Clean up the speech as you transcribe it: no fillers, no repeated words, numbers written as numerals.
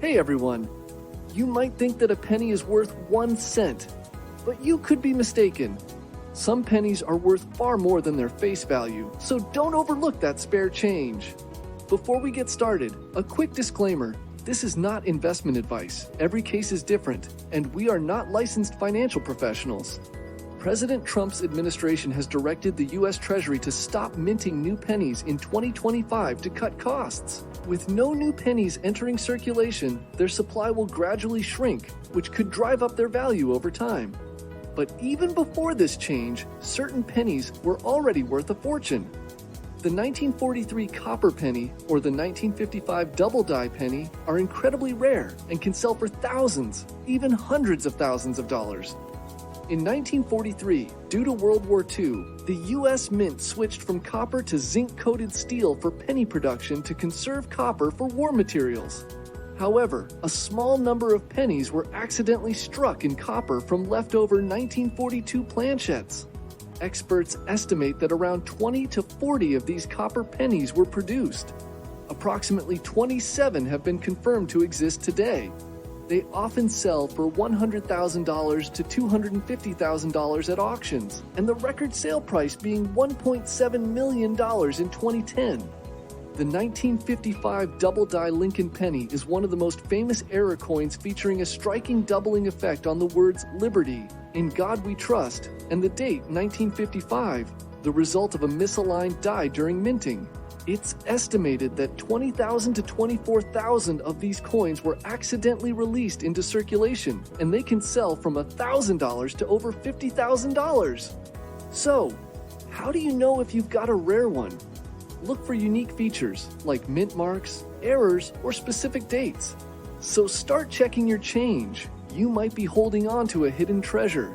Hey everyone! You might think that a penny is worth 1 cent, but you could be mistaken. Some pennies are worth far more than their face value, so don't overlook that spare change. Before we get started, a quick disclaimer. This is not investment advice. Every case is different, and we are not licensed financial professionals. President Trump's administration has directed the U.S. Treasury to stop minting new pennies in 2025 to cut costs. With no new pennies entering circulation, their supply will gradually shrink, which could drive up their value over time. But even before this change, certain pennies were already worth a fortune. The 1943 copper penny or the 1955 double-die penny are incredibly rare and can sell for thousands, even hundreds of thousands of dollars. In 1943, due to World War II, the U.S. Mint switched from copper to zinc-coated steel for penny production to conserve copper for war materials. However, a small number of pennies were accidentally struck in copper from leftover 1942 planchettes. Experts estimate that around 20 to 40 of these copper pennies were produced. Approximately 27 have been confirmed to exist today. They often sell for $100,000 to $250,000 at auctions, and the record sale price being $1.7 million in 2010. The 1955 double-die Lincoln penny is one of the most famous era coins, featuring a striking doubling effect on the words "Liberty," "In God We Trust," and the date 1955, the result of a misaligned die during minting. It's estimated that 20,000 to 24,000 of these coins were accidentally released into circulation, and they can sell from $1,000 to over $50,000. So, how do you know if you've got a rare one? Look for unique features like mint marks, errors, or specific dates. So start checking your change. You might be holding on to a hidden treasure.